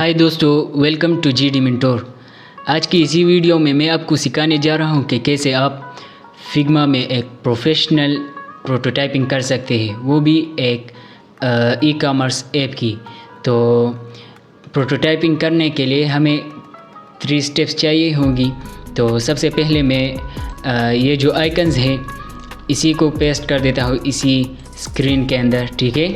हाय दोस्तों, welcome to GD मिंटोर। आज की इसी वीडियो में मैं आपको सिखाने जा रहा हूं कि कैसे आप फिग्मा में एक प्रोफेशनल प्रोटोटाइपिंग कर सकते हैं, वो भी एक ई कॉमर्स ऐप की। तो प्रोटोटाइपिंग करने के लिए हमें 3 स्टेप्स चाहिए होंगी। तो सबसे पहले मैं ये जो आइकन्स हैं इसी को पेस्ट कर देता हूँ इसी स्क्रीन के अंदर, ठीक है।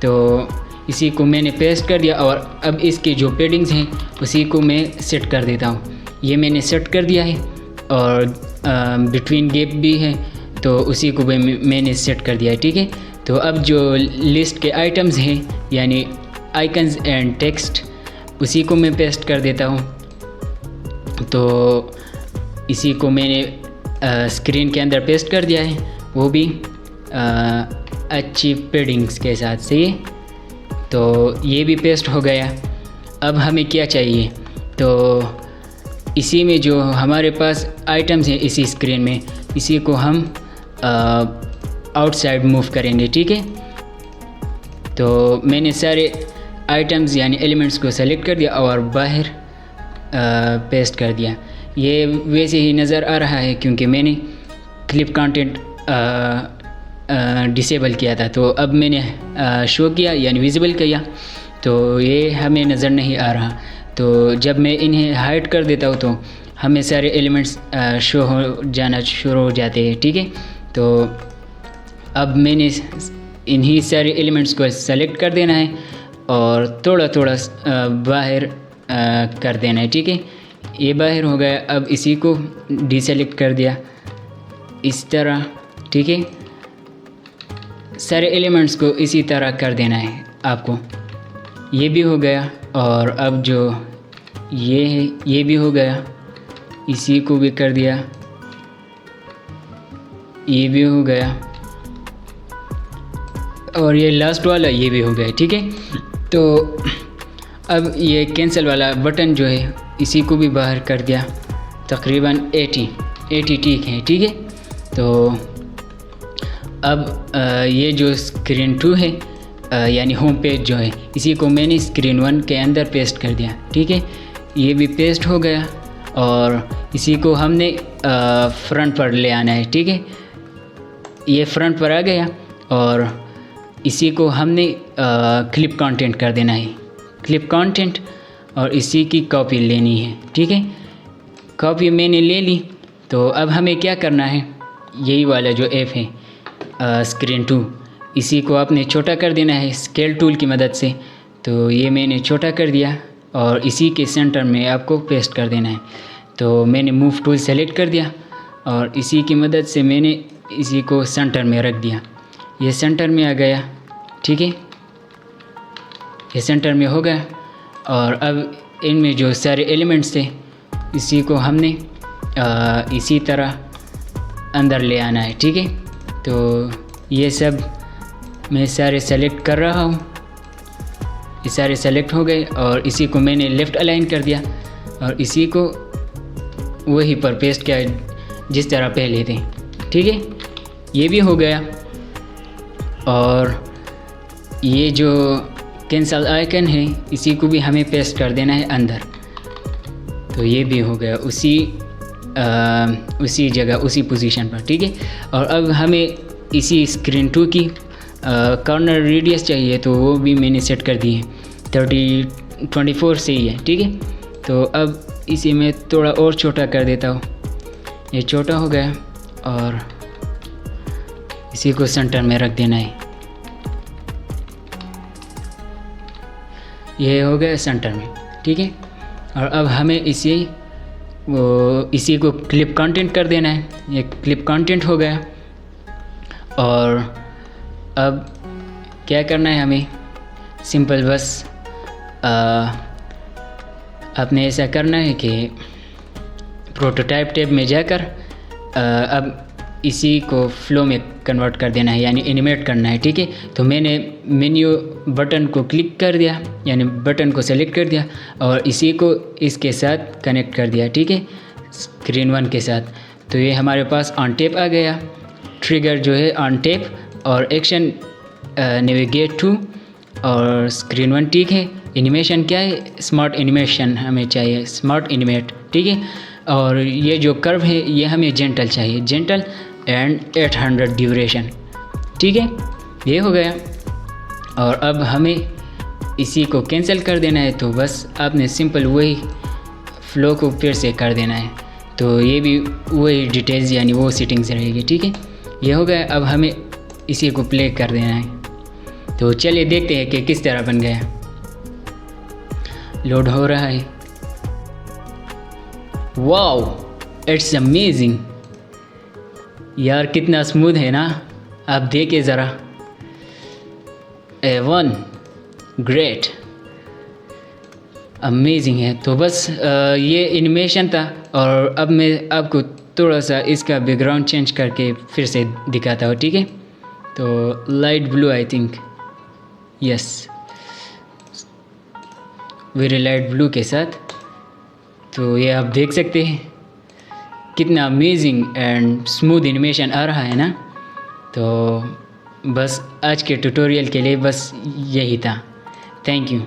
तो इसी को मैंने पेस्ट कर दिया और अब इसके जो पेडिंग्स हैं उसी को मैं सेट कर देता हूँ। ये मैंने सेट कर दिया है और बिटवीन गैप भी है तो उसी को भी मैंने सेट कर दिया है, ठीक है। तो अब जो लिस्ट के आइटम्स हैं यानी आइकन्स एंड टेक्स्ट, उसी को मैं पेस्ट कर देता हूँ। तो इसी को मैंने स्क्रीन के अंदर पेस्ट कर दिया है, वो भी अच्छी पेडिंग्स के साथ से। तो ये भी पेस्ट हो गया। अब हमें क्या चाहिए, तो इसी में जो हमारे पास आइटम्स हैं इसी स्क्रीन में, इसी को हम आउटसाइड मूव करेंगे, ठीक है। तो मैंने सारे आइटम्स यानी एलिमेंट्स को सेलेक्ट कर दिया और बाहर पेस्ट कर दिया। ये वैसे ही नज़र आ रहा है क्योंकि मैंने क्लिप कंटेंट डिसेबल किया था। तो अब मैंने शो किया यानी विजिबल किया, तो ये हमें नज़र नहीं आ रहा। तो जब मैं इन्हें हाइड कर देता हूँ तो हमें सारे एलिमेंट्स शो हो जाना शुरू हो जाते हैं, ठीक है। तो अब मैंने इन्हीं सारे एलिमेंट्स को सेलेक्ट कर देना है और थोड़ा थोड़ा बाहर कर देना है, ठीक है। ये बाहर हो गया। अब इसी को डिसेलेक्ट कर दिया इस तरह, ठीक है। सारे एलिमेंट्स को इसी तरह कर देना है आपको। ये भी हो गया और अब जो ये है ये भी हो गया, इसी को भी कर दिया, ये भी हो गया और ये लास्ट वाला ये भी हो गया, ठीक है। तो अब ये कैंसिल वाला बटन जो है इसी को भी बाहर कर दिया, तकरीबन 80 ठीक है, ठीक है। तो अब ये जो स्क्रीन 2 है यानी होम पेज जो है, इसी को मैंने स्क्रीन 1 के अंदर पेस्ट कर दिया, ठीक है। ये भी पेस्ट हो गया और इसी को हमने फ्रंट पर ले आना है, ठीक है। ये फ्रंट पर आ गया और इसी को हमने क्लिप कंटेंट कर देना है, क्लिप कंटेंट, और इसी की कॉपी लेनी है, ठीक है। कॉपी मैंने ले ली। तो अब हमें क्या करना है, यही वाला जो ऐप है स्क्रीन 2, इसी को आपने छोटा कर देना है स्केल टूल की मदद से। तो ये मैंने छोटा कर दिया और इसी के सेंटर में आपको पेस्ट कर देना है। तो मैंने मूव टूल सेलेक्ट कर दिया और इसी की मदद से मैंने इसी को सेंटर में रख दिया। ये सेंटर में आ गया, ठीक है। ये सेंटर में हो गया और अब इनमें जो सारे एलिमेंट्स थे इसी को हमने इसी तरह अंदर ले आना है, ठीक है। तो ये सब मैं सारे सेलेक्ट कर रहा हूँ, ये सारे सेलेक्ट हो गए और इसी को मैंने लेफ़्ट अलाइन कर दिया और इसी को वहीं पर पेस्ट किया जिस तरह पहले थे, ठीक है। ये भी हो गया और ये जो कैंसल आइकन है इसी को भी हमें पेस्ट कर देना है अंदर। तो ये भी हो गया उसी जगह उसी पोजीशन पर, ठीक है। और अब हमें इसी स्क्रीन 2 की कॉर्नर रेडियस चाहिए, तो वो भी मैंने सेट कर दी है, 24 से ही है, ठीक है। तो अब इसी में थोड़ा और छोटा कर देता हूँ, ये छोटा हो गया और इसी को सेंटर में रख देना है। ये हो गया सेंटर में, ठीक है। और अब हमें इसी को क्लिप कंटेंट कर देना है। ये क्लिप कंटेंट हो गया और अब क्या करना है हमें, सिंपल बस आपने ऐसा करना है कि प्रोटोटाइप टैब में जाकर अब इसी को फ्लो में कन्वर्ट कर देना है यानी एनिमेट करना है, ठीक है। तो मैंने मेन्यू बटन को क्लिक कर दिया यानी बटन को सेलेक्ट कर दिया और इसी को इसके साथ कनेक्ट कर दिया, ठीक है, स्क्रीन 1 के साथ। तो ये हमारे पास ऑन टैप आ गया, ट्रिगर जो है ऑन टैप और एक्शन नेविगेट टू और स्क्रीन 1, ठीक है। एनिमेशन क्या है, स्मार्ट एनिमेशन हमें चाहिए, स्मार्ट एनिमेट, ठीक है। और ये जो कर्व है ये हमें जेंटल चाहिए, जेंटल एंड 800 ड्यूरेशन, ठीक है। ये हो गया। और अब हमें इसी को कैंसिल कर देना है, तो बस आपने सिंपल वही फ्लो को फिर से कर देना है, तो ये भी वही डिटेल्स यानी वो सेटिंग्स रहेगी, ठीक है। ये हो गया। अब हमें इसी को प्ले कर देना है, तो चलिए देखते हैं कि किस तरह बन गया। लोड हो रहा है। वाओ, इट्स अमेजिंग यार, कितना स्मूथ है ना, आप देखिए ज़रा। A1 ग्रेट, अमेजिंग है। तो बस ये एनिमेशन था, और अब मैं आपको थोड़ा सा इसका बैकग्राउंड चेंज करके फिर से दिखाता हूँ, ठीक है। तो light blue, I think, yes, very light blue के साथ। तो ये आप देख सकते हैं कितना अमेजिंग एंड स्मूथ एनिमेशन आ रहा है ना। तो बस आज के ट्यूटोरियल के लिए बस यही था। Thank you.